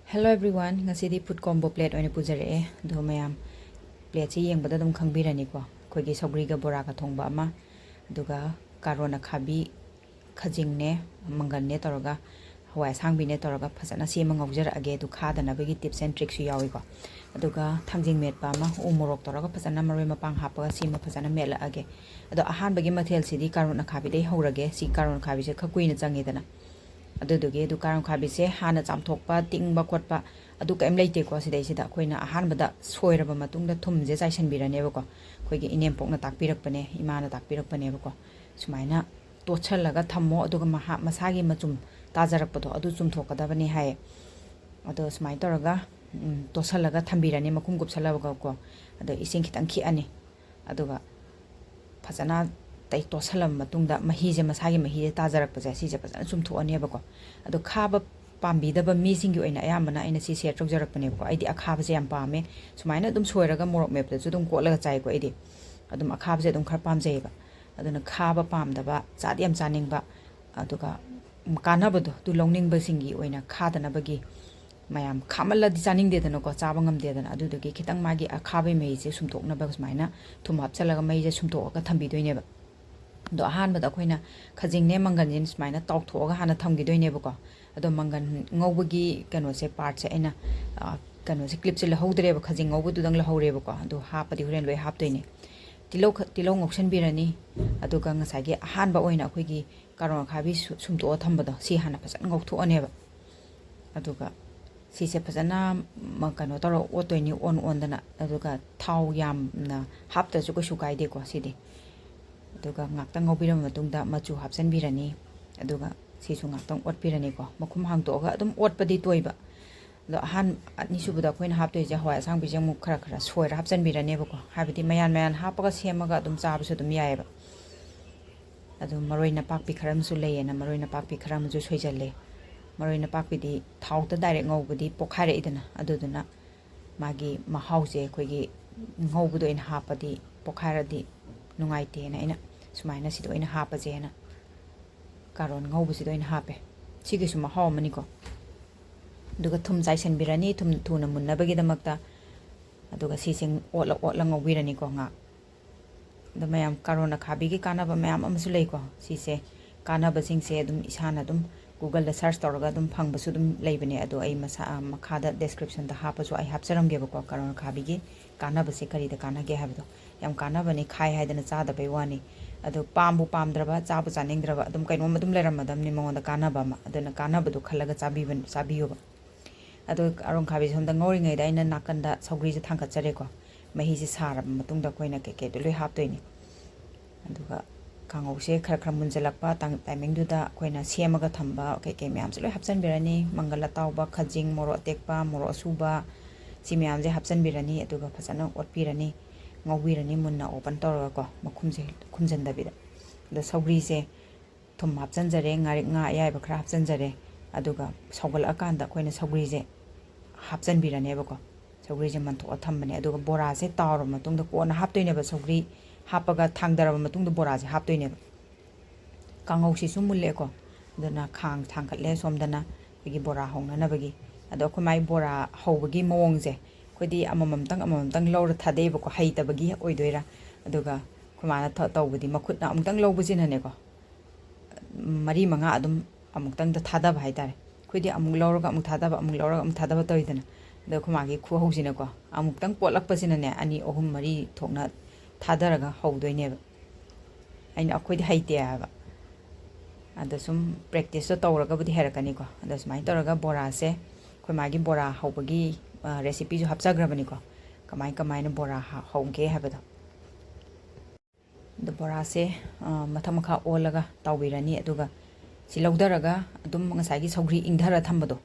Hello everyone, ngasidi food combo plate oina pujare do mayam plate si yeng bada dum khangbirani ko khoigi saugri ga bora ka thongba ama duga Karol Akhabi khajing ne mangan ne toroga hawai sangbi ne toroga phasana sema ngaujara age du khadana bagi tips and tricks yawi ko aduga thangjing met pa ma morok toroga phasana maroi mapang hapaga sema phasana mela age ado ahan bagi mathel sidi Karol Akhabi dei haurage si Karol Akhabi se khakuina changidana अदुदुगे दु कारम खाबिसे हाना चामथोकपा टिंगबा खोटपा अदु cam लेते को सिदैसिदा अखोइना अहानबदा सोइरबा मतुंगदा थुमजे चाइसनबिरनेबको अखोइगे इनेमपोकना ताकपिरकपने इमाना ताकपिरकपनेबको सुमाइना तोछलगा थम्मो अदुगा मसागी मचुम ताजरकपदो अदु चुमथोकदबने हाय अदो सुमाइ तोरगा तोछलगा थम्बिरने मकुम गुपसलबको को अदो इसिंग खितंग खिअने अदुगा फजना तै तोसलम मतुंगदा महीजे मसागी महीजे ताजरकपजे सिजे फजना चुमथोअनेबको अदो खाबा पाम्बीदबा मीसिंगी ओइना अयामना अइना सि शेयर तौजरकपनेबको आइदि अखाबजे याम पामे सुमाइना दुम सोइरगा मोरक मेपदसु दुम कोलगा चाइको आइदि अदुम अखाबजे दुम खर पामजेबा अदुना खाबा पामदबा चादि याम चानिंगबा अदुगा कानाबदो दु लौनिंगबसिंगी ओइना खादनबगी mayam khamala di chaning de dana ko chaba ngam de dana adu gi khitang magi akhabai mei je sumthokna ba sumaina thum hapchalaga mei je sumthoka thambi doine ba do ahan ba da khoina khajing ne mangan jin sumaina tok thoga hana thamgi doine ba ko ado mangan ngobagi kano se part se ena kano se clip se la hodre ba khajing ngobu du dang la hore ba ko ado ha pa di horen loi hap doine tilo ngoksan birani adu ka ngasai ge ahan ba oina khoi gi Karol Akhabi sumto thamba do si hana pasan ngok thu ane ba adu ka सिसे फजना कनो तरो ओतोइनी own दना अदुगा थाव यामना हापतसु को सुकाइदे को सिदे अदुगा ngakta ngौबिरम मतुंगदा मचु हापसन बिरनी अदुगा Sissu ngakta ओटपिरनी को मखुम हांगतोगा अदुम ओटपदि तोइबा the हान निसुबदा coin हापतोइ जे हवा सांग बिजंग मु खरा खरा सोइरा हापसन बिरनी बको हाबिदि मयान हापगा सेमगा अदुम चाबसु अदुम यायबा अदु मरोइना पाकपि खरमसु लेयेना मरोइना पाकपि खरमजु सोइजल्ले मरोइना पाकपिदी थाउता डायरेक्ट ngौबदी पोखारे इदना अदुदना मागी महाउजे खोगी ngौबदो इन हापदी पोखारदी नुंगाइते ना इना सुमाइना सिदो इन हापजे ना कारोन ngौबसिदो इन हापे सिगिसु महाउ मनिको दुगा थुम जाइसन बिरानी थुम थुना मुन्नबगी दमक्ता अदुगा सिसिंग ओला ngौबिरानी को nga द मयाम Karol Akhabi की कानाबा मयाम अमसु लेको सिसे कानाबा सिंगसे अदुम इसाना अदुम Google da search tawraga dum phangbasu dum leibane ado ai masa makhada description da hapasu ai hapcharam ge bako Karol Akhabi gi kana base kari da kana ge habdo yam kana bani khai haidana cha da bai wani ado pambu pamdraba chabu chaningdraba dum kaino madum leram madam ni monda kana ba ma adana kana badu khalaga chabiban chabiyo ba ado Karol Akhabi sonda ngori ngai da ina nakanda saugri je thangka chare ko mahi ji sarab matung da koina ke do loi haptoini aduga kangau se khara khara munjalakpa timing du da koina semaga thamba ke myam se loi hapsan birani mangala tawba khajing moro tekpa moro suba si myam je hapsan birani aduga phasana otpirani ngobirani munna open tawra ko makhum se khumjan da bida da saugri se thum hapsan jare ngari nga ayai ba khara hapsan jare aduga saugal akanda koina saugri je hapsan birani ba ko saugri je manto thambane aduga bora se tawra matung da ko na haptoine ba saugri हापगा थांगदरब मतुंग द बोरा जे हापतोइने कांगौ सिसु मुल्ले को दना खांग थांगखले सोमदना खगी बोरा होंगनबगी अदो खमाई बोरा होबगी मोंग जे खदि अमममतंग लौर थादेब को हैतबगी ओइदोइरा अदुगा खमाना तौबदी मखुतना अमतंग लौबजिनने को मरी मंगा अदुम अमुक्तंग द थादब हाइतारे खदि अमुक लौरगा अमुक थादब तोइदना द खमागी खु हौजिना को अमुक्तंग पोलकपसिनने अनि अहुम मरी थोकना थादरगा हौदोइनेबा आइन अखोइदि हैतेयाबा अदा सुम प्रैक्टिस तो तौरगबुदि हेरकनी को अदा सुमाइ तौरगा बोरा से खोइ मागी बोरा हौबगी रेसिपी जो हपचाग्रबनी को कमाइन बोरा हौगे हाबदो द बोरा से मथमखा ओलगा तौबिरनी अदुगा सि लौदरगा अदुम ngasagi saugri ingdhara thambado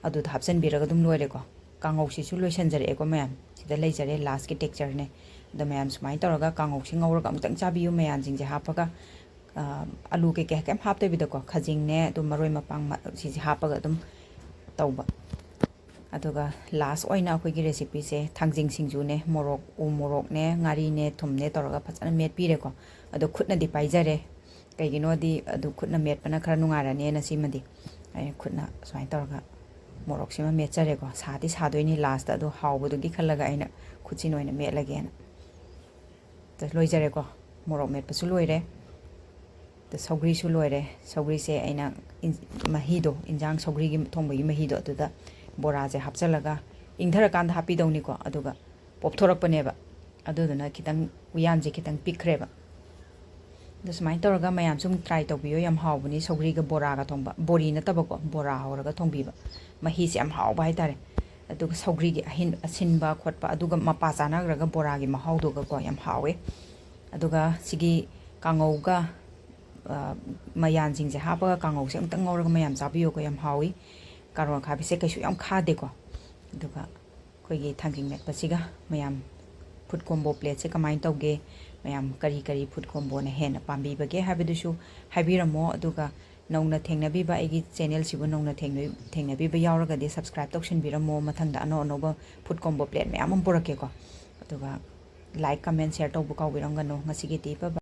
adu hapsan biraga dum loire ko kangau si su loisanjare ko mayam sida leijare last ki texture ne द मैम सुमाइ तौरगा कांगौ सिंग ngौरगा अमतंग चाबियु मैयान सिंग जे हापगा आलू के केम हापते बिदको खजिंग ने दु मरोय मपांग सि हापगा दम तौबा अदुगा लास्ट ओइना अखोइगी रेसिपी से थांगजिंग सिंजु ने मोरक मोरक ने ngari ने थुम ने तौरगा फचन मेट पिरे को अदु खुदना दि पाइजरे कैगिनो दि अदु खुदना मेट पना खरा नुंगाराने न सिमदि Khudna सुमाइ तौरगा morok metjareko sadi sadoini last ado haubudugi khallaga aina khutsin oina metlagena ta loijareko morok metpasu loire ta saugri su loire saugri se aina mahido injang saugri gi thongbagi mahido aduda bora je hapchalaga ingthara kan hapi dawni ko aduga popthorak paneba aduduna kitang uyan je kitang pikreba dusmai tawraga mayam sum try tawbiyo yam hawbuni saugri ga bora ga thongba bori na tabako bora hawraga thongbiba mahi se am hawba haitare aduga saugri gi ahin asinba khotpa aduga mapa chanagraga bora gi mahawdoga ko yam hawe aduga sigi kangau ga mayan jing je hapa kangau se amtang ngawraga mayam chabiyo ko yam hawi Karol Akhabi se kaisu yam khade ko aduga koigi thangjing met pasiga mayam food combo plate se kamain tawge mayam kari food combo na hena pambi bage habidusu habiramo aduga nauna thengnabiba egi channel sibu nauna thengnabiba yawraga de subscribe tawshin biramo mathangda no ba food combo plate mayam borake ko aduga like comment share tawbu kawbirangano ngasigi ti pa